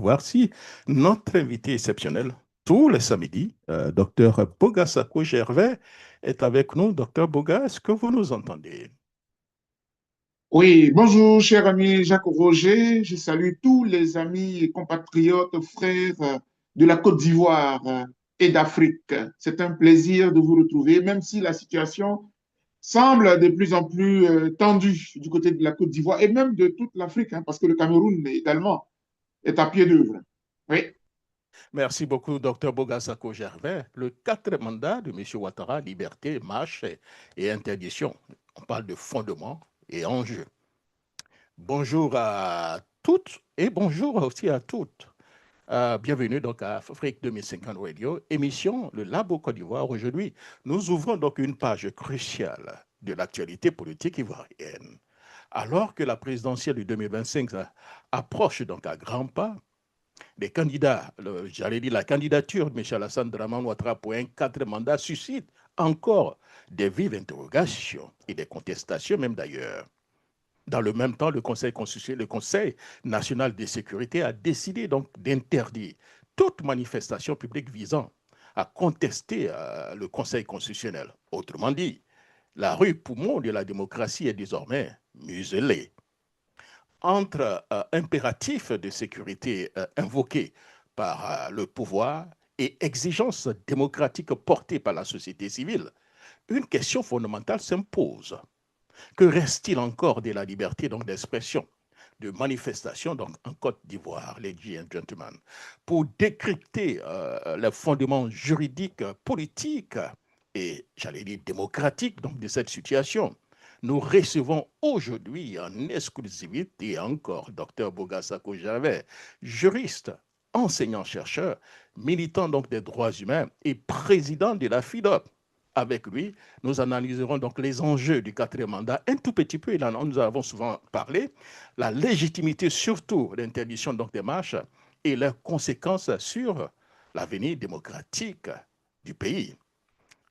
voici notre invité exceptionnel tous les samedis, Dr Boga Gervais, est avec nous. Docteur Boga, est-ce que vous nous entendez? Oui, bonjour, cher ami Jacques Roger. Je salue tous les amis et compatriotes, frères de la Côte d'Ivoire et d'Afrique. C'est un plaisir de vous retrouver, même si la situation semble de plus en plus tendue du côté de la Côte d'Ivoire et même de toute l'Afrique, hein, parce que le Cameroun également est à pied d'œuvre. Oui. Merci beaucoup, Dr Boga Gervais. Le quatrième mandat de M. Ouattara, liberté, marche et interdiction. On parle de fondement et enjeu. Bonjour à toutes et bonjour aussi à toutes. Bienvenue donc à Afrique 2050 Radio, émission Le Labo Côte d'Ivoire. Aujourd'hui, nous ouvrons donc une page cruciale de l'actualité politique ivoirienne. Alors que la présidentielle de 2025 approche donc à grands pas, les candidats, j'allais dire la candidature de M. Alassane Draman Ouattara pour un quatrième mandat suscite encore des vives interrogations et des contestations même d'ailleurs. Dans le même temps, le Conseil constitutionnel, le Conseil national de sécurité a décidé donc d'interdire toute manifestation publique visant à contester le Conseil constitutionnel. Autrement dit, la rue poumon de la démocratie est désormais muselée. Entre impératifs de sécurité invoqués par le pouvoir et exigences démocratiques portées par la société civile, une question fondamentale s'impose. Que reste-t-il encore de la liberté d'expression, de manifestation en Côte d'Ivoire, ladies and gentlemen, pour décrypter les fondements juridiques, politiques et, j'allais dire, démocratiques de cette situation? Nous recevons aujourd'hui en exclusivité encore Dr Boga Gervais, juriste, enseignant-chercheur, militant des droits humains et président de la FIDOP. Avec lui, nous analyserons donc les enjeux du quatrième mandat un tout petit peu, nous avons souvent parlé, la légitimité surtout de l'interdiction des marches et leurs conséquences sur l'avenir démocratique du pays.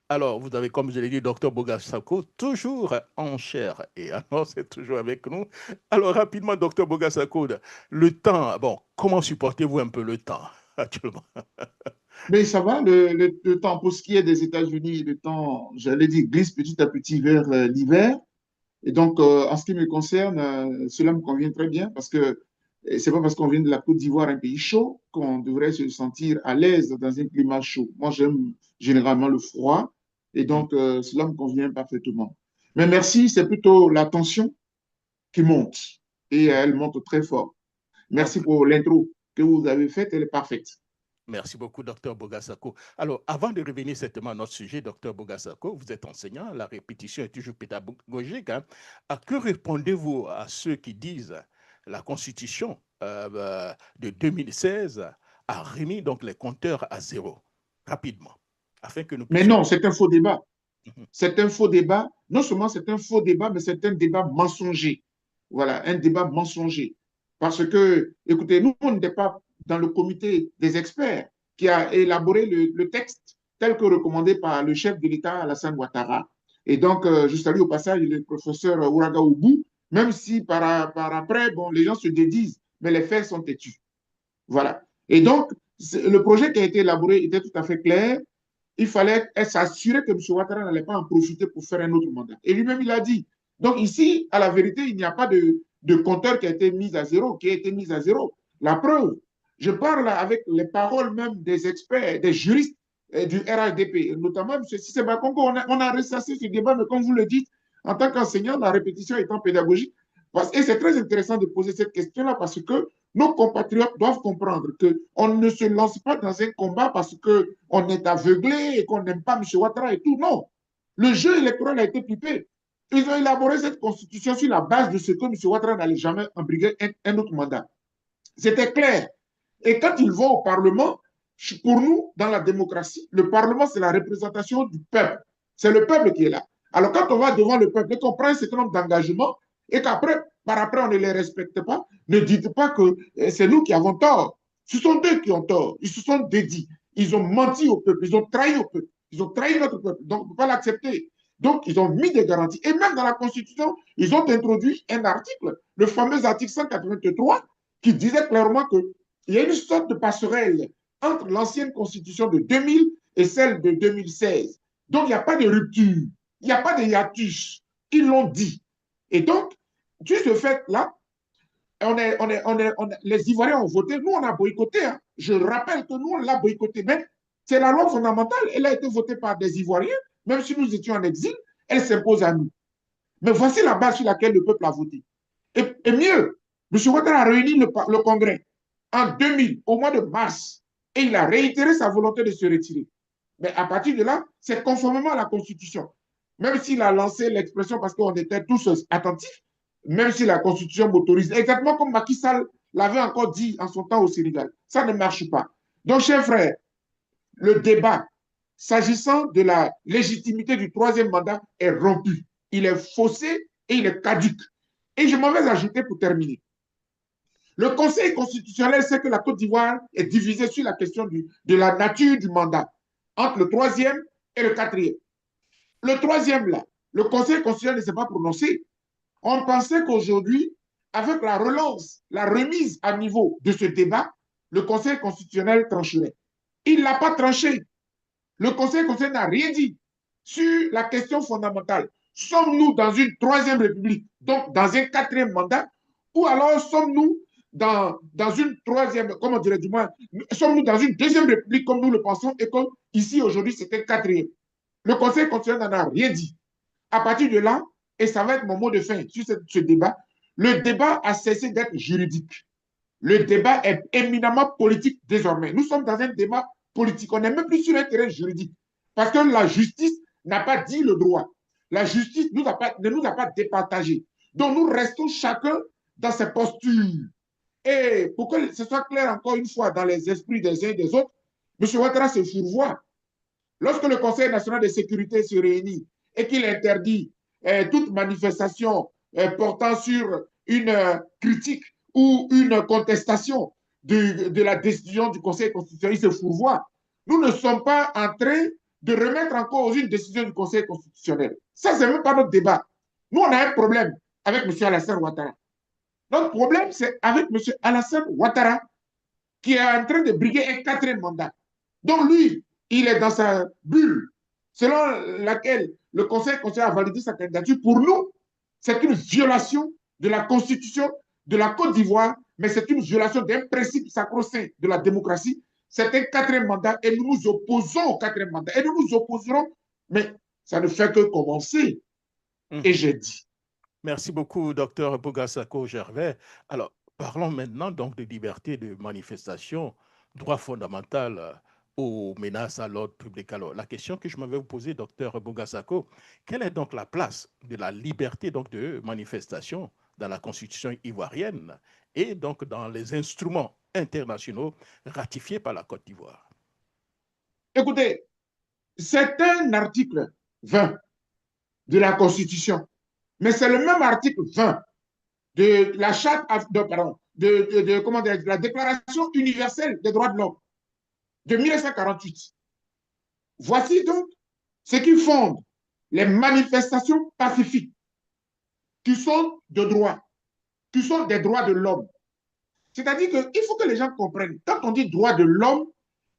Alors, vous avez, comme je l'ai dit, Dr Bogassako, toujours en chair et alors c'est toujours avec nous. Alors, rapidement, Dr Bogassako, le temps, bon, comment supportez-vous un peu le temps actuellement? Mais ça va, le temps, pour ce qui est des États-Unis, le temps, j'allais dire, glisse petit à petit vers l'hiver. Et donc, en ce qui me concerne, cela me convient très bien parce que c'est pas parce qu'on vient de la Côte d'Ivoire, un pays chaud, qu'on devrait se sentir à l'aise dans un climat chaud. Moi, j'aime généralement le froid et donc cela me convient parfaitement. Mais merci, c'est plutôt la tension qui monte et elle monte très fort. Merci Donc, pour l'intro que vous avez faite, elle est parfaite. merci beaucoup, docteur Bogassako. Alors, avant de revenir certainement à notre sujet, docteur Bogassako, vous êtes enseignant, la répétition est toujours pédagogique. Hein. Que répondez-vous à ceux qui disent la Constitution de 2016 a remis donc les compteurs à zéro, rapidement, afin que nous Mais puissions... non, c'est un faux débat. Mhm. C'est un faux débat. Non seulement c'est un faux débat, mais c'est un débat mensonger. Voilà, un débat mensonger. Parce que, écoutez, nous, on n'était pas dans le comité des experts qui a élaboré le texte tel que recommandé par le chef de l'État, Alassane Ouattara. Et donc, je salue au passage le professeur Ouraga Oubou, même si par après, bon, les gens se dédisent, mais les faits sont têtus. Voilà. Et donc, le projet qui a été élaboré était tout à fait clair. Il fallait s'assurer que M. Ouattara n'allait pas en profiter pour faire un autre mandat. Et lui-même, il a dit. Donc ici, à la vérité, il n'y a pas de compteur qui a été mis à zéro, qui a été mis à zéro. La preuve, je parle avec les paroles même des experts, des juristes du RHDP, notamment M. Sissé Bakongo. On a ressassé ce débat, mais comme vous le dites, en tant qu'enseignant, la répétition étant pédagogique. Et c'est très intéressant de poser cette question-là parce que nos compatriotes doivent comprendre qu'on ne se lance pas dans un combat parce qu'on est aveuglé et qu'on n'aime pas M. Ouattara et tout. Non. Le jeu électoral a été pipé. Ils ont élaboré cette constitution sur la base de ce que M. Ouattara n'allait jamais embriguer un autre mandat. C'était clair. Et quand ils vont au Parlement, pour nous, dans la démocratie, le Parlement, c'est la représentation du peuple. C'est le peuple qui est là. Alors, quand on va devant le peuple et qu'on prend un certain nombre d'engagements et qu'après, par après, on ne les respecte pas, ne dites pas que c'est nous qui avons tort. Ce sont eux qui ont tort. Ils se sont dédits. Ils ont menti au peuple. Ils ont trahi au peuple. Ils ont trahi notre peuple. Donc, on ne peut pas l'accepter. Donc, ils ont mis des garanties. Et même dans la Constitution, ils ont introduit un article, le fameux article 183, qui disait clairement que il y a une sorte de passerelle entre l'ancienne constitution de 2000 et celle de 2016. Donc, il n'y a pas de rupture, il n'y a pas de hiatus. Ils l'ont dit. Et donc, tu ce fait-là, les Ivoiriens ont voté, nous, on a boycotté. Hein. Je rappelle que nous, on l'a boycotté. Mais c'est la loi fondamentale. Elle a été votée par des Ivoiriens. Même si nous étions en exil, elle s'impose à nous. Mais voici la base sur laquelle le peuple a voté. Et mieux, M. Ouattara a réuni le Congrès en 2000, au mois de mars, et il a réitéré sa volonté de se retirer. Mais à partir de là, c'est conformément à la Constitution. Même s'il a lancé l'expression parce qu'on était tous attentifs, même si la Constitution m'autorise, exactement comme Macky Sall l'avait encore dit en son temps au Sénégal. Ça ne marche pas. Donc, chers frères, le débat s'agissant de la légitimité du troisième mandat est rompu. Il est faussé et il est caduc. Et je m'en vais ajouter pour terminer. Le Conseil constitutionnel sait que la Côte d'Ivoire est divisée sur la question de la nature du mandat entre le troisième et le quatrième. Le troisième, là, le Conseil constitutionnel ne s'est pas prononcé. On pensait qu'aujourd'hui, avec la relance, la remise à niveau de ce débat, le Conseil constitutionnel trancherait. Il ne l'a pas tranché. Le Conseil constitutionnel n'a rien dit sur la question fondamentale. Sommes-nous dans une troisième république, donc dans un quatrième mandat, ou alors sommes-nous dans une troisième, comment dirais du moins, sommes-nous dans une deuxième république comme nous le pensons et comme ici aujourd'hui c'est un quatrième. Le Conseil constitutionnel n'en a rien dit. À partir de là, et ça va être mon mot de fin sur ce débat, le débat a cessé d'être juridique. Le débat est éminemment politique désormais. Nous sommes dans un débat politique. On n'est même plus sur un terrain juridique. Parce que la justice n'a pas dit le droit. La justice ne nous a pas départagés. Donc nous restons chacun dans ses postures. Et pour que ce soit clair encore une fois dans les esprits des uns et des autres, M. Ouattara se fourvoie. Lorsque le Conseil national de sécurité se réunit et qu'il interdit toute manifestation portant sur une critique ou une contestation de la décision du Conseil constitutionnel, il se fourvoie. Nous ne sommes pas en train de remettre en cause une décision du Conseil constitutionnel. Ça, c'est même pas notre débat. Nous, on a un problème avec M. Alassane Ouattara. Notre problème, c'est avec M. Alassane Ouattara qui est en train de briguer un quatrième mandat. Donc lui, il est dans sa bulle selon laquelle le Conseil constitutionnel a validé sa candidature. Pour nous, c'est une violation de la Constitution de la Côte d'Ivoire, mais c'est une violation d'un principe sacro-saint de la démocratie. C'est un quatrième mandat et nous nous opposons au quatrième mandat. Et nous nous opposerons, mais ça ne fait que commencer. Et j'ai dit. Merci beaucoup, docteur Bogassako Gervais. Alors, parlons maintenant donc de liberté de manifestation, droit fondamental aux menaces à l'ordre public. Alors, la question que je m'avais posée, docteur Bogassako, quelle est donc la place de la liberté donc de manifestation dans la Constitution ivoirienne et donc dans les instruments internationaux ratifiés par la Côte d'Ivoire? Écoutez, c'est un article 20 de la Constitution, mais c'est le même article 20 de la charte, comment dire, de la Déclaration universelle des droits de l'homme de 1948. Voici donc ce qui fonde les manifestations pacifiques qui sont de droit, qui sont des droits de l'homme. C'est-à-dire qu'il faut que les gens comprennent. Quand on dit droits de l'homme,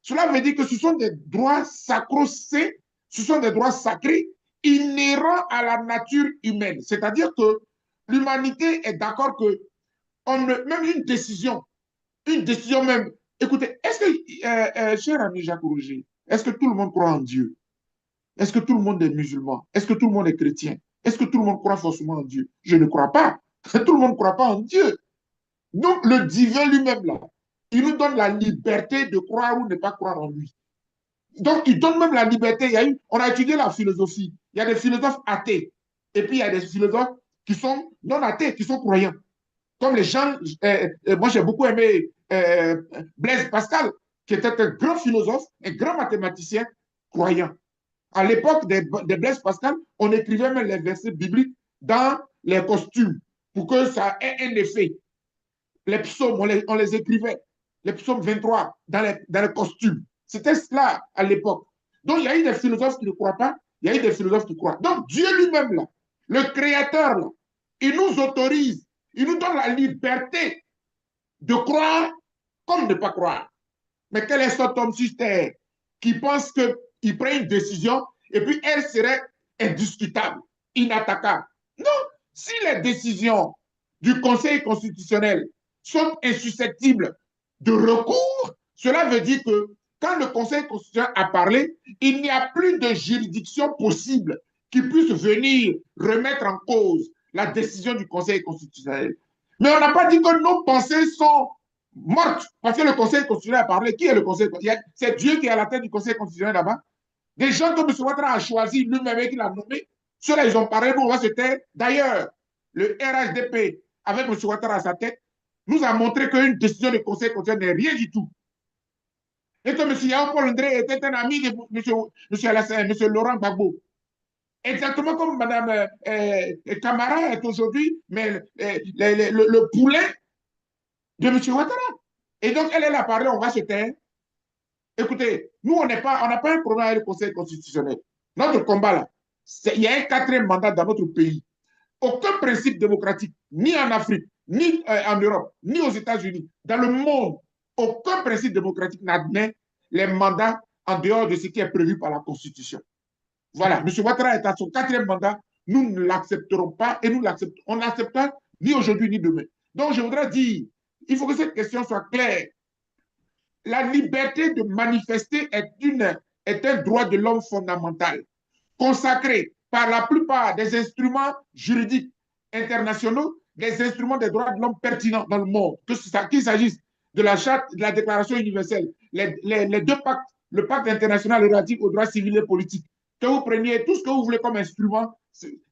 cela veut dire que ce sont des droits sacro-saints, ce sont des droits sacrés inhérents à la nature humaine. C'est-à-dire que l'humanité est d'accord que même une décision même. Écoutez, est-ce que, cher ami Jacques Rouget, est-ce que tout le monde croit en Dieu? Est-ce que tout le monde est musulman? Est-ce que tout le monde est chrétien? Est-ce que tout le monde croit forcément en Dieu? Je ne crois pas. Tout le monde ne croit pas en Dieu. Donc, le divin lui-même, là, il nous donne la liberté de croire ou ne pas croire en lui. Donc, il donne même la liberté. On a étudié la philosophie. Il y a des philosophes athées. Et puis, il y a des philosophes qui sont non athées, qui sont croyants. Comme les gens, moi j'ai beaucoup aimé Blaise Pascal, qui était un grand philosophe, un grand mathématicien croyant. À l'époque de Blaise Pascal, on écrivait même les versets bibliques dans les costumes pour que ça ait un effet. Les psaumes, on les écrivait, les psaumes 23 dans les costumes. C'était cela à l'époque. Donc il y a eu des philosophes qui ne croient pas, il y a eu des philosophes qui croient. Donc Dieu lui-même, là, le Créateur, là, il nous autorise, il nous donne la liberté de croire Comme ne pas croire. Mais quel est cet homme sur terre qui pense qu'il prend une décision et puis elle serait indiscutable, inattaquable? Non, si les décisions du Conseil constitutionnel sont insusceptibles de recours, cela veut dire que quand le Conseil constitutionnel a parlé, il n'y a plus de juridiction possible qui puisse venir remettre en cause la décision du Conseil constitutionnel. Mais on n'a pas dit que nos pensées sont mortes parce que le Conseil constitutionnel a parlé. Qui est le Conseil constitutionnel? C'est Dieu qui est à la tête du Conseil constitutionnel là-bas. Des gens comme M. Ouattara a choisi lui-même et qu'il a nommé. Ceux-là, ils ont parlé, nous, on va se taire. D'ailleurs, le RHDP, avec M. Ouattara à sa tête, nous a montré qu'une décision du Conseil constitutionnel n'est rien du tout. Et que M. Yao Paul André était un ami de M. Laurent Gbagbo. Exactement comme Mme Camara est aujourd'hui, mais le poulet de M. Ouattara. Et donc, elle a parlé, on va se taire. Écoutez, nous, on n'a pas un problème avec le Conseil constitutionnel. Notre combat, là, il y a un quatrième mandat dans notre pays. Aucun principe démocratique, ni en Afrique, ni en Europe, ni aux États-Unis, dans le monde, aucun principe démocratique n'admet les mandats en dehors de ce qui est prévu par la Constitution. Voilà, M. Ouattara est à son quatrième mandat. Nous ne l'accepterons pas et on n'acceptera ni aujourd'hui ni demain. Donc, je voudrais dire, il faut que cette question soit claire. La liberté de manifester est un droit de l'homme fondamental, consacré par la plupart des instruments juridiques internationaux, des instruments des droits de l'homme pertinents dans le monde, qu'il s'agisse de la charte, de la déclaration universelle, les deux pactes, le pacte international relatif aux droits civils et politiques, que vous preniez tout ce que vous voulez comme instrument,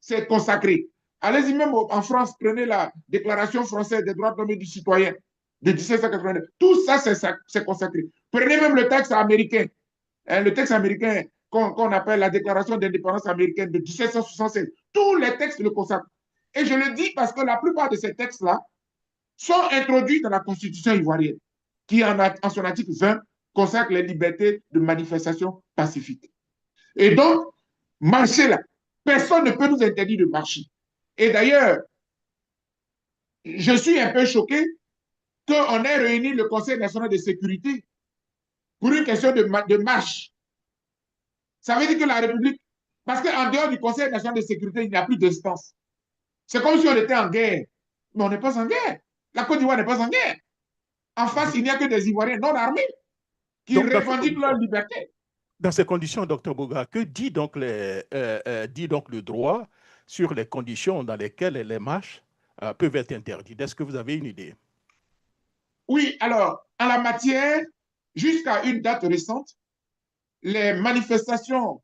c'est consacré. Allez-y même en France, prenez la déclaration française des droits de l'homme et du citoyen de 1789. Tout ça, c'est consacré. Prenez même le texte américain, le texte américain qu'on appelle la Déclaration d'indépendance américaine de 1776. Tous les textes le consacrent. Et je le dis parce que la plupart de ces textes-là sont introduits dans la Constitution ivoirienne, qui en son article 20 consacre les libertés de manifestation pacifique. Et donc, marcher là, personne ne peut nous interdire de marcher. Et d'ailleurs, je suis un peu choqué qu'on ait réuni le Conseil national de sécurité pour une question de marche. Ça veut dire que la République, parce qu'en dehors du Conseil national de sécurité, il n'y a plus d'instance. C'est comme si on était en guerre. Mais on n'est pas en guerre. La Côte d'Ivoire n'est pas en guerre. En face, il n'y a que des Ivoiriens non armés qui revendiquent leur liberté. Dans ces conditions, Dr Boga, que dit donc le droit sur les conditions dans lesquelles les marches peuvent être interdites? Est-ce que vous avez une idée? Oui, alors, en la matière, jusqu'à une date récente, les manifestations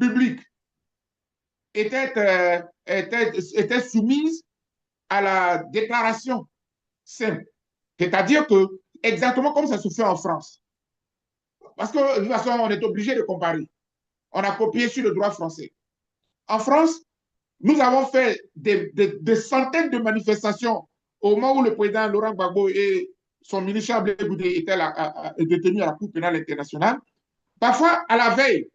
publiques étaient soumises à la déclaration simple. C'est-à-dire que, exactement comme ça se fait en France. Parce que, de toute façon, on est obligé de comparer. On a copié sur le droit français. En France, nous avons fait des centaines de manifestations au moment où le président Laurent Gbagbo et son ministre Chablé Goudé étaient détenus à la Cour pénale internationale. Parfois, à la veille,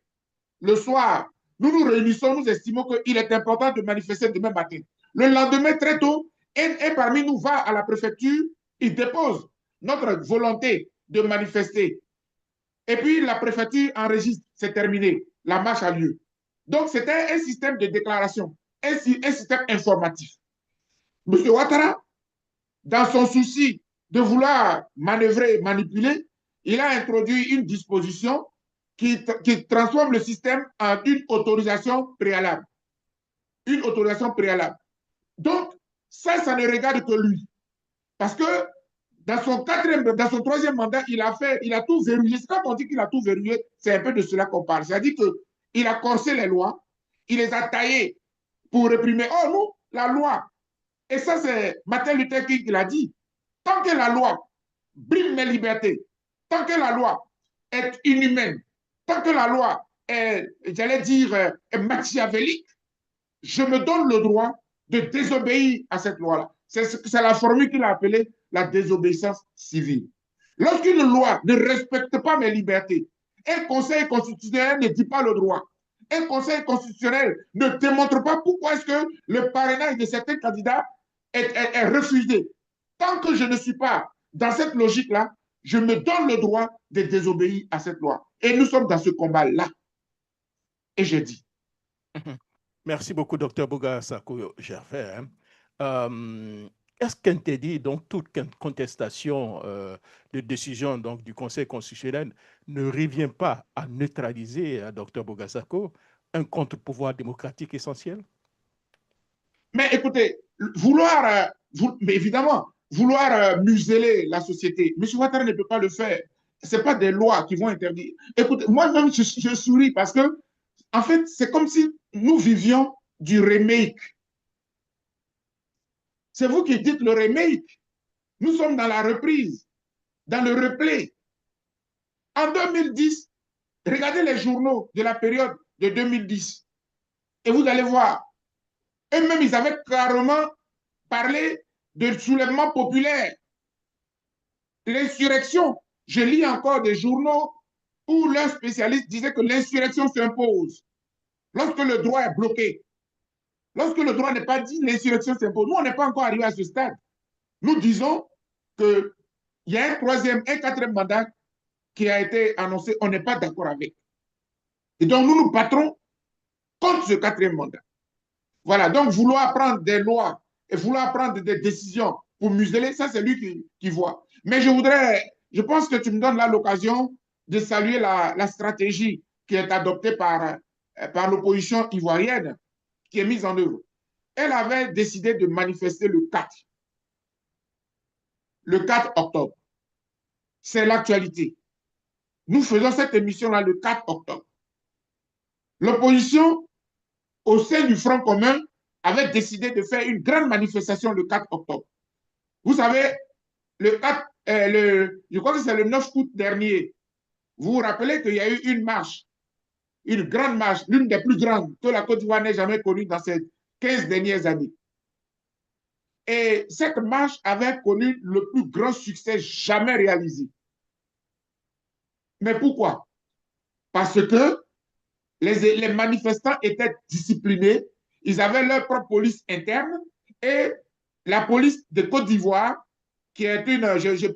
le soir, nous nous réunissons, nous estimons qu'il est important de manifester demain matin. Le lendemain, très tôt, un parmi nous va à la préfecture, il dépose notre volonté de manifester. Et puis, la préfecture enregistre, c'est terminé, la marche a lieu. Donc, c'était un système de déclaration, un système informatif. M. Ouattara, dans son souci de vouloir manœuvrer, manipuler, il a introduit une disposition qui transforme le système en une autorisation préalable. Une autorisation préalable. Donc, ça ne regarde que lui. Parce que dans son troisième mandat, il a tout verrouillé. Quand on dit qu'il a tout verrouillé, c'est un peu de cela qu'on parle. C'est-à-dire qu'il a corsé les lois, il les a taillées pour réprimer. Oh non, la loi. Et ça, c'est Martin Luther King qui l'a dit. Tant que la loi brime mes libertés, tant que la loi est inhumaine, tant que la loi est, j'allais dire, est machiavélique, je me donne le droit de désobéir à cette loi-là. C'est la formule qu'il a appelée la désobéissance civile. Lorsqu'une loi ne respecte pas mes libertés, un conseil constitutionnel ne dit pas le droit. Un conseil constitutionnel ne démontre pas pourquoi est-ce que le parrainage de certains candidats est refusé. Tant que je ne suis pas dans cette logique-là, je me donne le droit de désobéir à cette loi. Et nous sommes dans ce combat-là. Et j'ai dit. Merci beaucoup, docteur Boga Sako Gervais. Hein. Est-ce qu'interdire donc toute contestation de décision donc, du Conseil constitutionnel ne revient pas à neutraliser, docteur Boga Sako, un contre-pouvoir démocratique essentiel? Mais écoutez, mais évidemment, vouloir museler la société, M. Ouattara ne peut pas le faire. Ce n'est pas des lois qui vont interdire. Écoutez, moi-même, je souris parce que, en fait, c'est comme si nous vivions du remake. C'est vous qui dites le remake. Nous sommes dans la reprise, dans le replay. En 2010, regardez les journaux de la période de 2010 et vous allez voir, eux-mêmes, ils avaient carrément parlé de soulèvement populaire, de l'insurrection. Je lis encore des journaux où leurs spécialistes disaient que l'insurrection s'impose lorsque le droit est bloqué. Lorsque le droit n'est pas dit, l'insurrection s'impose. Nous, on n'est pas encore arrivé à ce stade. Nous disons qu'il y a un quatrième mandat qui a été annoncé, on n'est pas d'accord avec. Et donc, nous nous battrons contre ce quatrième mandat. Voilà, donc vouloir prendre des lois et vouloir prendre des décisions pour museler, ça c'est lui qui voit. Mais je pense que tu me donnes là l'occasion de saluer la stratégie qui est adoptée par l'opposition ivoirienne, qui est mise en œuvre. Elle avait décidé de manifester le 4 octobre. C'est l'actualité. Nous faisons cette émission-là le 4 octobre. L'opposition, au sein du Front commun, avait décidé de faire une grande manifestation le 4 octobre. Vous savez, je crois que c'est le 9 août dernier, vous vous rappelez qu'il y a eu une marche, une grande marche, l'une des plus grandes que la Côte d'Ivoire n'ait jamais connue dans ces 15 dernières années. Et cette marche avait connu le plus grand succès jamais réalisé. Mais pourquoi? Parce que les manifestants étaient disciplinés, ils avaient leur propre police interne et la police de Côte d'Ivoire, qui est je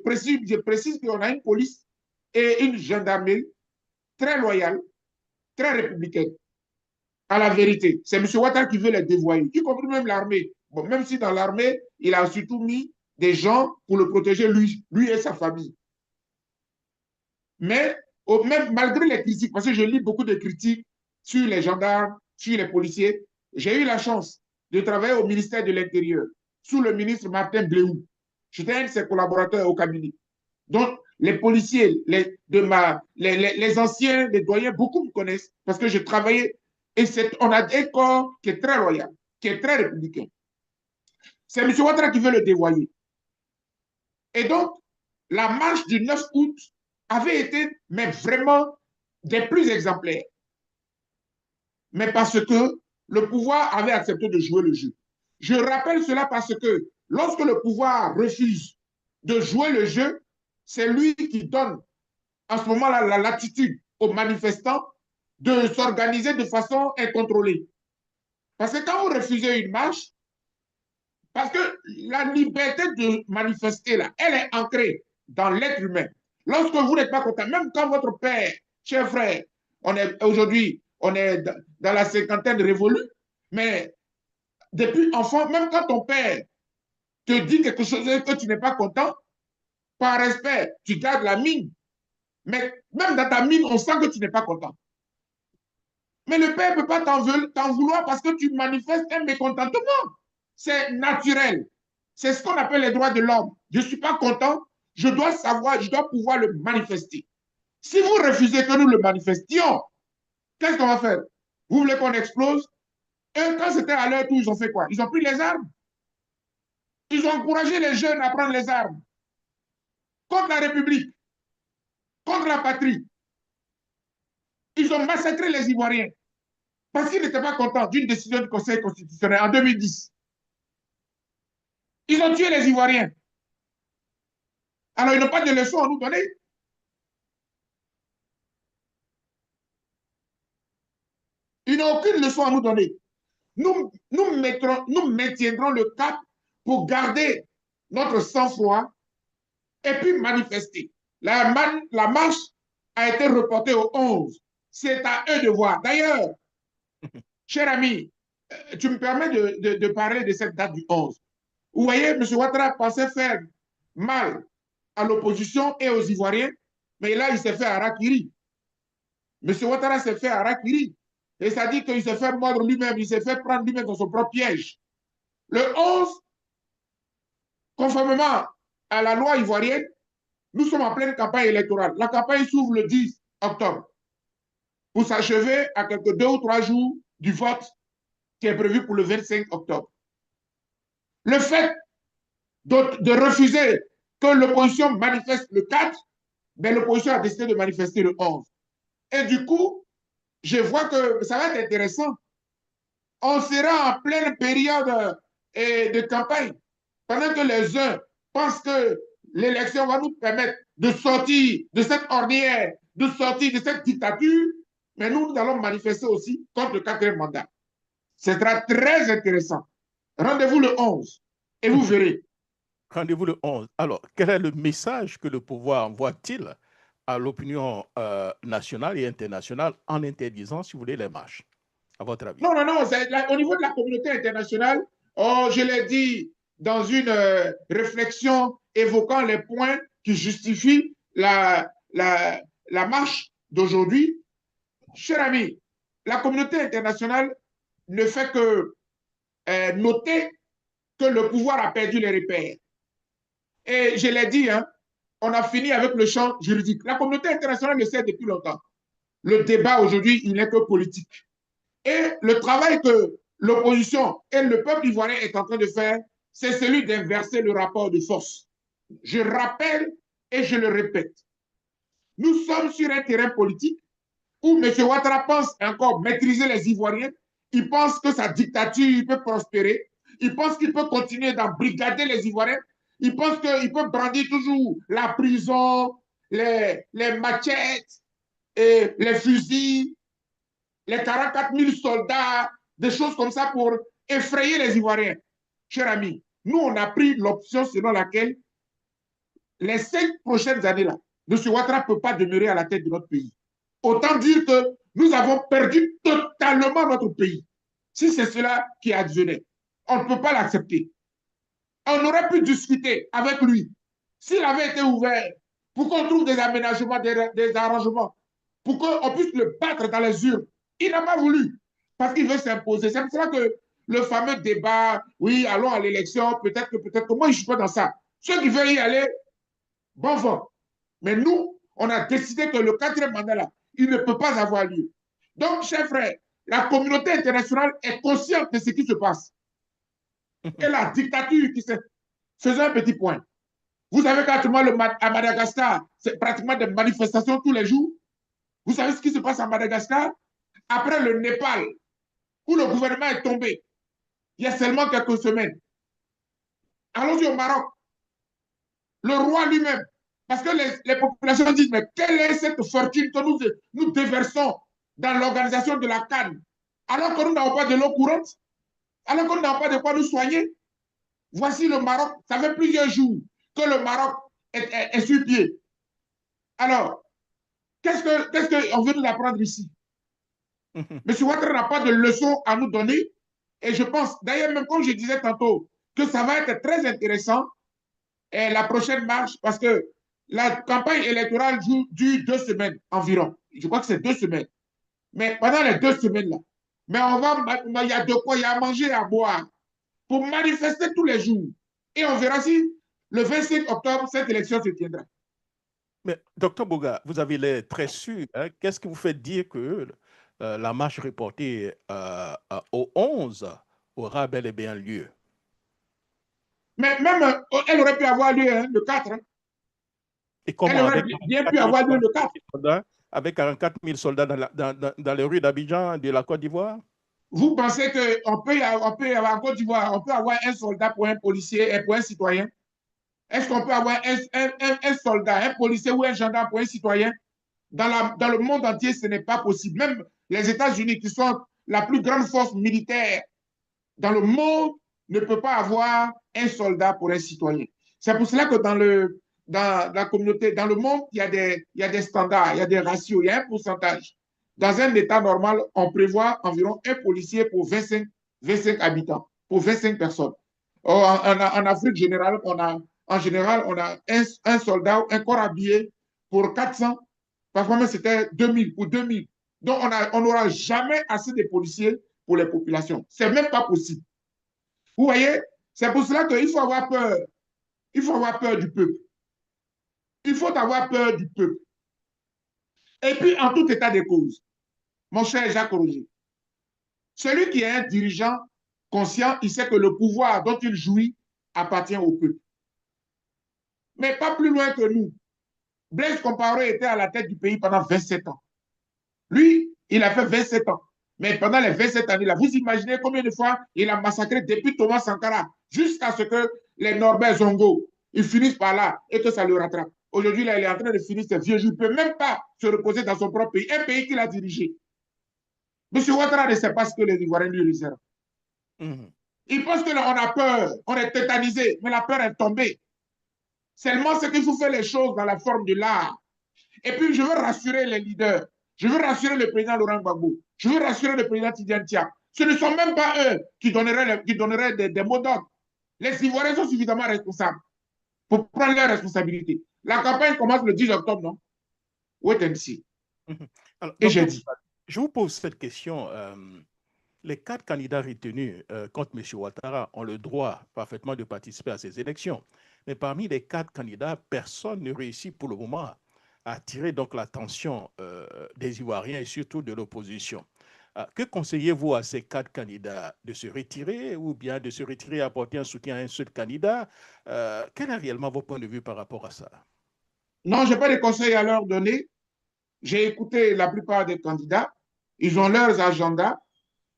précise qu'on a une police et une gendarmerie très loyale, très républicaine. À la vérité, c'est M. Ouattara qui veut les dévoyer, y compris même l'armée. Bon, même si dans l'armée, il a surtout mis des gens pour le protéger, lui et sa famille. Mais même malgré les critiques, parce que je lis beaucoup de critiques sur les gendarmes, sur les policiers, j'ai eu la chance de travailler au ministère de l'Intérieur, sous le ministre Martin Bleuou. J'étais un de ses collaborateurs au cabinet. Donc, les policiers, les anciens, les doyens, beaucoup me connaissent parce que je travaillais et on a un corps qui est très loyal, qui est très républicain. C'est M. Ouattara qui veut le dévoyer. Et donc, la marche du 9 août avait été, mais vraiment, des plus exemplaires. Mais parce que le pouvoir avait accepté de jouer le jeu. Je rappelle cela parce que lorsque le pouvoir refuse de jouer le jeu, c'est lui qui donne à ce moment-là la latitude aux manifestants de s'organiser de façon incontrôlée. Parce que quand vous refusez une marche, parce que la liberté de manifester, là, elle est ancrée dans l'être humain. Lorsque vous n'êtes pas content, même quand votre père, cher frère, aujourd'hui, on est dans la cinquantaine révolue, mais depuis enfant, même quand ton père te dit quelque chose que tu n'es pas content, par respect, tu gardes la mine. Mais même dans ta mine, on sent que tu n'es pas content. Mais le père ne peut pas t'en vouloir parce que tu manifestes un mécontentement. C'est naturel. C'est ce qu'on appelle les droits de l'homme. Je ne suis pas content, je dois savoir, je dois pouvoir le manifester. Si vous refusez que nous le manifestions, qu'est-ce qu'on va faire? Vous voulez qu'on explose? Et quand c'était à leur tour, ils ont fait quoi? Ils ont pris les armes. Ils ont encouragé les jeunes à prendre les armes contre la République, contre la patrie. Ils ont massacré les Ivoiriens parce qu'ils n'étaient pas contents d'une décision du Conseil constitutionnel en 2010. Ils ont tué les Ivoiriens. Alors, ils n'ont pas de leçons à nous donner. Ils n'ont aucune leçon à nous donner. Nous maintiendrons le cap pour garder notre sang-froid et puis manifester. La marche a été reportée au 11. C'est à eux de voir. D'ailleurs, cher ami, tu me permets de parler de cette date du 11. Vous voyez, M. Ouattara pensait faire mal à l'opposition et aux Ivoiriens, mais là, il s'est fait harakiri. M. Ouattara s'est fait harakiri. Et ça dit qu'il s'est fait mordre lui-même, il s'est fait prendre lui-même dans son propre piège. Le 11, conformément à la loi ivoirienne, nous sommes en pleine campagne électorale. La campagne s'ouvre le 10 octobre pour s'achever à quelques 2 ou 3 jours du vote qui est prévu pour le 25 octobre. Le fait de refuser que l'opposition manifeste le 4, ben, l'opposition a décidé de manifester le 11. Et du coup, je vois que ça va être intéressant. On sera en pleine période de campagne, pendant que les uns pensent que l'élection va nous permettre de sortir de cette ornière, de sortir de cette dictature, mais nous allons manifester aussi contre le quatrième mandat. Ce sera très intéressant. Rendez-vous le 11 et vous verrez. Rendez-vous le 11. Alors, quel est le message que le pouvoir envoie-t-il à l'opinion nationale et internationale en interdisant, si vous voulez, les marches, à votre avis? Non, au niveau de la communauté internationale, je l'ai dit dans une réflexion évoquant les points qui justifient la marche d'aujourd'hui. Cher ami, la communauté internationale ne fait que noter que le pouvoir a perdu les repères. Et je l'ai dit, hein, on a fini avec le champ juridique. La communauté internationale le sait depuis longtemps. Le débat aujourd'hui, il n'est que politique. Et le travail que l'opposition et le peuple ivoirien est en train de faire, c'est celui d'inverser le rapport de force. Je rappelle et je le répète, nous sommes sur un terrain politique où M. Ouattara pense encore maîtriser les Ivoiriens. Il pense que sa dictature peut prospérer. Il pense qu'il peut continuer d'embrigader les Ivoiriens. Il pense qu'il peut brandir toujours la prison, les machettes, et les fusils, les 44 000 soldats, des choses comme ça pour effrayer les Ivoiriens. Cher ami, nous, on a pris l'option selon laquelle les 5 prochaines années-là, M. Ouattara ne peut pas demeurer à la tête de notre pays. Autant dire que nous avons perdu totalement notre pays. Si c'est cela qui advenait, on ne peut pas l'accepter. On aurait pu discuter avec lui. S'il avait été ouvert, pour qu'on trouve des aménagements, des arrangements, pour qu'on puisse le battre dans les urnes. Il n'a pas voulu, parce qu'il veut s'imposer. C'est pour ça que le fameux débat, oui, allons à l'élection, peut-être que moi, je ne suis pas dans ça. Ceux qui veulent y aller, bon vent. Mais nous, on a décidé que le quatrième mandat, là, il ne peut pas avoir lieu. Donc, chers frères, la communauté internationale est consciente de ce qui se passe. Et la dictature qui se faisait un petit point. Vous savez qu'actuellement, à Madagascar, c'est pratiquement des manifestations tous les jours. Vous savez ce qui se passe à Madagascar? Après le Népal, où le gouvernement est tombé, il y a seulement quelques semaines. Allons-y au Maroc. Le roi lui-même, parce que les populations disent, mais quelle est cette fortune que nous déversons dans l'organisation de la Cannes, alors que nous n'avons pas de l'eau courante, alors que nous n'avons pas de quoi nous soigner. Voici le Maroc, ça fait plusieurs jours que le Maroc est sur pied. Alors, qu'est-ce qu'on veut nous apprendre ici? M. Ouattara n'a pas de leçon à nous donner. Et je pense, d'ailleurs, même comme je disais tantôt, que ça va être très intéressant la prochaine marche, parce que la campagne électorale dure 2 semaines environ. Je crois que c'est 2 semaines. Mais pendant les 2 semaines-là, mais il y a de quoi, il y a à manger, à boire, pour manifester tous les jours. Et on verra si le 25 octobre, cette élection se tiendra. Mais, docteur Boga, vous avez l'air très sûr. Hein? Qu'est-ce qui vous fait dire que la marche reportée au 11 aura bel et bien lieu? Mais même, elle aurait pu avoir lieu le 4. Hein. Et comment? Elle aurait bien pu avoir lieu le 4. Avec 44 000 soldats dans les rues d'Abidjan, de la Côte d'Ivoire? Vous pensez qu'on peut avoir en Côte d'Ivoire, on peut avoir un soldat pour un policier et pour un citoyen? Est-ce qu'on peut avoir un soldat, un policier ou un gendarme pour un citoyen? Dans le monde entier, ce n'est pas possible. Même les États-Unis, qui sont la plus grande force militaire dans le monde, ne peut pas avoir un soldat pour un citoyen. C'est pour cela que dans la communauté, dans le monde, il y a des standards, il y a des ratios, il y a un pourcentage. Dans un État normal, on prévoit environ un policier pour 25 habitants, pour 25 personnes. En Afrique générale, en général, on a un soldat, un corps habillé pour 400, parfois même c'était 2000, pour 2000. Donc, on n'aura jamais assez de policiers pour les populations. Ce n'est même pas possible. Vous voyez, c'est pour cela qu'il faut avoir peur. Il faut avoir peur du peuple. Il faut avoir peur du peuple. Et puis, en tout état de cause, mon cher Jacques Roger, celui qui est un dirigeant conscient, il sait que le pouvoir dont il jouit appartient au peuple. Mais pas plus loin que nous. Blaise Compaoré était à la tête du pays pendant 27 ans. Lui, il a fait 27 ans. Mais pendant les 27 années-là, vous imaginez combien de fois il a massacré depuis Thomas Sankara jusqu'à ce que les Norbert Zongo, ils finissent par là et que ça le rattrape. Aujourd'hui, là, il est en train de finir ses vieux jours. Il ne peut même pas se reposer dans son propre pays, un pays qu'il a dirigé. M. Ouattara ne sait pas ce que les Ivoiriens lui réservent. Il pense qu'on a peur, on est tétanisé, mais la peur est tombée. Seulement, c'est qu'il faut faire les choses dans la forme de l'art. Et puis, je veux rassurer les leaders. Je veux rassurer le président Laurent Gbagbo. Je veux rassurer le président Tidiane Tia. Ce ne sont même pas eux qui donneraient des mots d'ordre. Les Ivoiriens sont suffisamment responsables pour prendre leurs responsabilités. La campagne commence le 10 octobre, non? Wait and see. Alors, et j'ai dit. Je vous pose cette question. Les 4 candidats retenus contre M. Ouattara ont le droit parfaitement de participer à ces élections. Mais parmi les 4 candidats, personne ne réussit pour le moment à attirer donc l'attention des Ivoiriens et surtout de l'opposition. Que conseillez-vous à ces 4 candidats? De se retirer ou bien de se retirer et apporter un soutien à un seul candidat? Quel est réellement vos points de vue par rapport à ça? Non, je n'ai pas de conseils à leur donner. J'ai écouté la plupart des candidats. Ils ont leurs agendas.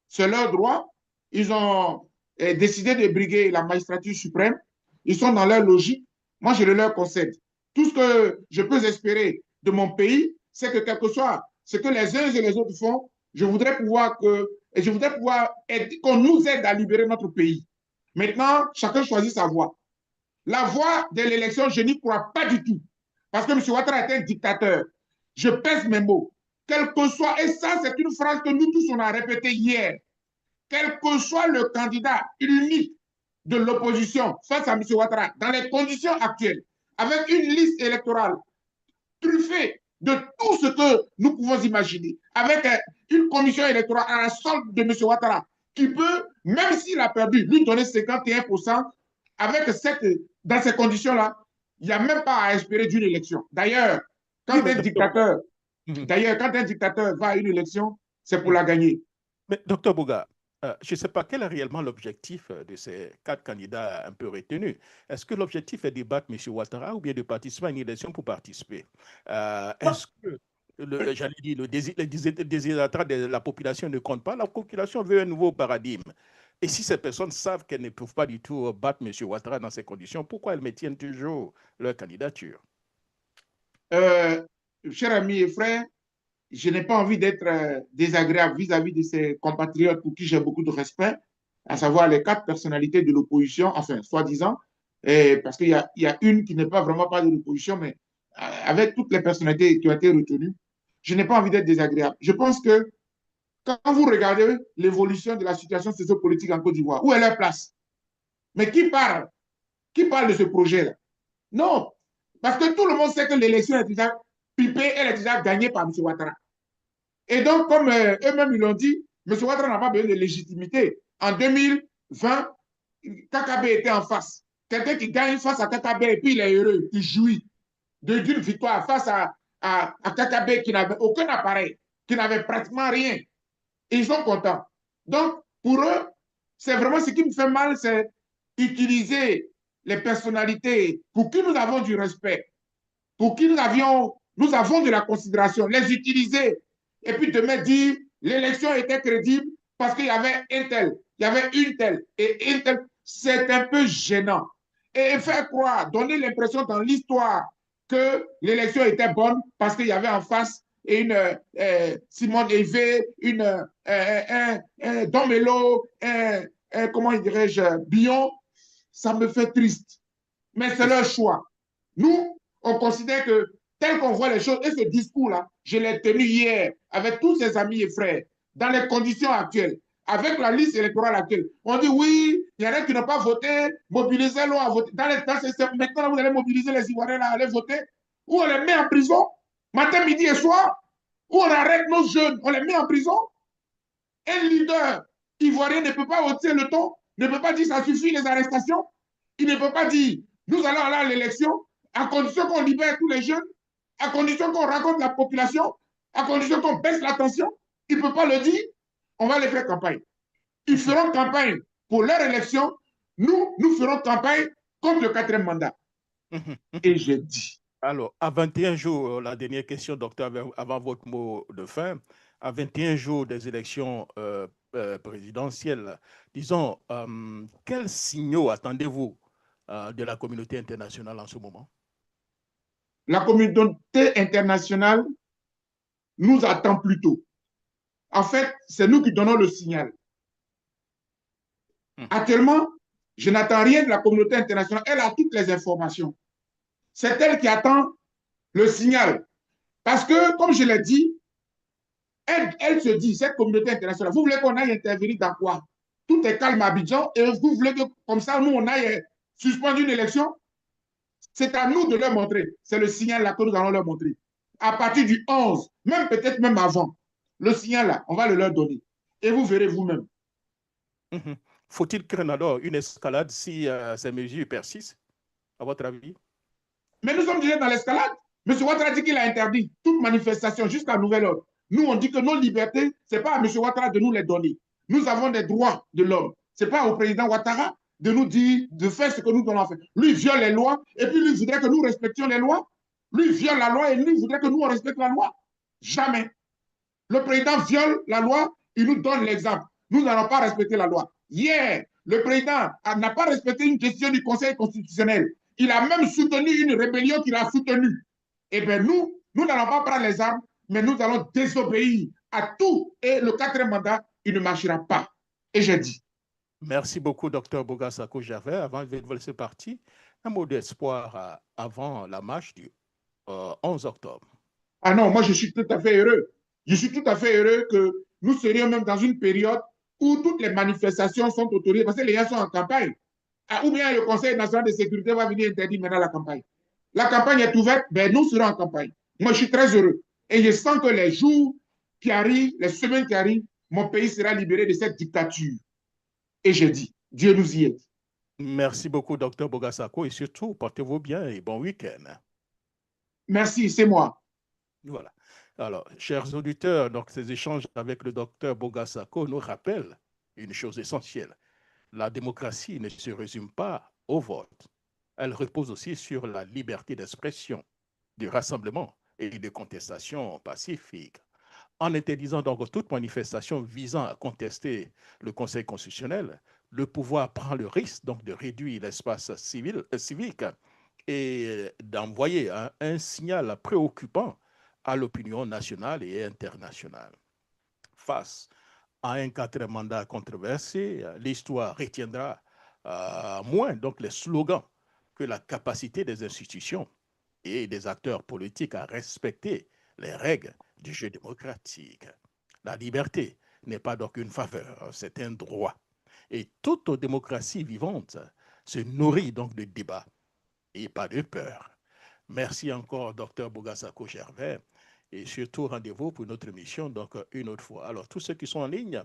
C'est leur droit. Ils ont décidé de briguer la magistrature suprême. Ils sont dans leur logique. Moi, je le leur concède. Tout ce que je peux espérer de mon pays, c'est que quel que soit ce que les uns et les autres font, je voudrais pouvoir qu'on nous aide à libérer notre pays. Maintenant, chacun choisit sa voie. La voie de l'élection, je n'y crois pas du tout. Parce que M. Ouattara est un dictateur. Je pèse mes mots. Quel que soit, et ça, c'est une phrase que nous tous, on a répétée hier. Quel que soit le candidat unique de l'opposition face à M. Ouattara, dans les conditions actuelles, avec une liste électorale truffée de tout ce que nous pouvons imaginer, avec une commission électorale à la solde de M. Ouattara, qui peut, même s'il a perdu, lui donner 51%, avec dans ces conditions-là, il n'y a même pas à espérer d'une élection. D'ailleurs, quand un dictateur va à une élection, c'est pour la gagner. Mais docteur Bouga, je ne sais pas quel est réellement l'objectif de ces 4 candidats un peu retenus. Est-ce que l'objectif est de battre M. Ouattara ou bien de participer à une élection pour participer? Est-ce que, j'allais dire, le désirata de la population ne compte pas? La population veut un nouveau paradigme. Et si ces personnes savent qu'elles ne peuvent pas du tout battre M. Ouattara dans ces conditions, pourquoi elles maintiennent toujours leur candidature? Cher ami et frère, je n'ai pas envie d'être désagréable vis-à-vis de ces compatriotes pour qui j'ai beaucoup de respect, à savoir les 4 personnalités de l'opposition, enfin, soi-disant, parce qu'il y a une qui n'est pas vraiment pas de l'opposition, mais avec toutes les personnalités qui ont été retenues, je n'ai pas envie d'être désagréable. Je pense que quand vous regardez l'évolution de la situation sociopolitique en Côte d'Ivoire, où est leur place? Mais qui parle? Qui parle de ce projet-là? Non, parce que tout le monde sait que l'élection est déjà pipée, elle est déjà gagnée par M. Ouattara. Et donc, comme eux-mêmes ils l'ont dit, M. Ouattara n'a pas besoin de légitimité. En 2020, KKB était en face. Quelqu'un qui gagne face à KKB et puis il est heureux, il jouit d'une victoire face à KKB qui n'avait aucun appareil, qui n'avait pratiquement rien. Et ils sont contents. Donc, pour eux, c'est vraiment ce qui me fait mal, c'est utiliser les personnalités pour qui nous avons du respect, pour qui nous avons de la considération, les utiliser et puis demain dire l'élection était crédible parce qu'il y avait un tel, il y avait une telle et une telle. C'est un peu gênant. Et faire croire, donner l'impression dans l'histoire que l'élection était bonne parce qu'il y avait en face une Simone Evé, un Domelo, comment dirais-je, Bion, ça me fait triste. Mais c'est leur choix. Nous, On considère que tel qu'on voit les choses, et ce discours-là, je l'ai tenu hier avec tous ses amis et frères, dans les conditions actuelles, avec la liste électorale actuelle. On dit oui, il y en a qui n'ont pas voté, mobilisez-le à voter. Maintenant, vous allez mobiliser les Ivoiriens à aller voter, ou on les met en prison, matin, midi et soir, ou on arrête nos jeunes, on les met en prison. Un leader ivoirien ne peut pas hausser le ton, ne peut pas dire ça suffit les arrestations. Il ne peut pas dire nous allons aller à l'élection à condition qu'on libère tous les jeunes, à condition qu'on raconte la population, à condition qu'on baisse la tension. Il ne peut pas le dire. On va les faire campagne. Ils feront campagne pour leur élection. Nous ferons campagne contre le 4e mandat. Et j'ai dit. Alors, à 21 jours, la dernière question, docteur, avant votre mot de fin, à 21 jours des élections présidentielles, disons, quels signaux attendez-vous de la communauté internationale en ce moment? La communauté internationale nous attend plutôt. En fait, c'est nous qui donnons le signal. Actuellement, je n'attends rien de la communauté internationale. Elle a toutes les informations. C'est elle qui attend le signal. Parce que, comme je l'ai dit, elle se dit, cette communauté internationale, vous voulez qu'on aille intervenir dans quoi? Tout est calme à Abidjan et vous voulez que, comme ça, nous, on aille suspendre une élection? C'est à nous de leur montrer. C'est le signal là que nous allons leur montrer. À partir du 11, même peut-être même avant, le signal là, on va le leur donner. Et vous verrez vous-même. Faut-il craindre alors une escalade si ces mesures persistent, à votre avis? Mais nous sommes déjà dans l'escalade. M. Ouattara dit qu'il a interdit toute manifestation jusqu'à nouvel ordre. Nous, on dit que nos libertés, ce n'est pas à M. Ouattara de nous les donner. Nous avons des droits de l'homme. Ce n'est pas au président Ouattara de nous dire de faire ce que nous devons faire. Lui viole les lois et puis lui voudrait que nous respections les lois. Lui viole la loi et lui voudrait que nous on respecte la loi. Jamais. Le président viole la loi, il nous donne l'exemple. Nous n'allons pas respecter la loi. Hier, le président n'a pas respecté une décision du Conseil constitutionnel. Il a même soutenu une rébellion qu'il a soutenue. Eh bien, nous n'allons pas prendre les armes, mais nous allons désobéir à tout. Et le 4e mandat, il ne marchera pas. Et j'ai dit. Merci beaucoup, Dr Boga Sako Gervais. Avant de vous laisser partir, un mot d'espoir avant la marche du 11 octobre. Ah non, moi je suis tout à fait heureux. Je suis tout à fait heureux que nous serions même dans une période où toutes les manifestations sont autorisées parce que les gens sont en campagne. Ou bien le Conseil national de sécurité va venir interdire maintenant la campagne. La campagne est ouverte, ben nous serons en campagne. Moi, je suis très heureux. Et je sens que les jours qui arrivent, les semaines qui arrivent, mon pays sera libéré de cette dictature. Et je dis, Dieu nous y aide. Merci beaucoup, Dr Boga Sako, et surtout, portez-vous bien et bon week-end. Merci, c'est moi. Voilà. Alors, chers auditeurs, donc ces échanges avec le docteur Boga Sako nous rappellent une chose essentielle. La démocratie ne se résume pas au vote. Elle repose aussi sur la liberté d'expression, de rassemblement et de contestation pacifique. En interdisant donc toute manifestation visant à contester le Conseil constitutionnel, le pouvoir prend le risque donc de réduire l'espace civique et d'envoyer un signal préoccupant à l'opinion nationale et internationale. Face à un 4e mandat controversé, l'histoire retiendra moins donc les slogans que la capacité des institutions et des acteurs politiques à respecter les règles du jeu démocratique. La liberté n'est pas donc une faveur, c'est un droit. Et toute démocratie vivante se nourrit donc de débats et pas de peur. Merci encore, Dr Boga Sako Gervais. Et surtout, rendez-vous pour notre émission, donc une autre fois. Alors, tous ceux qui sont en ligne,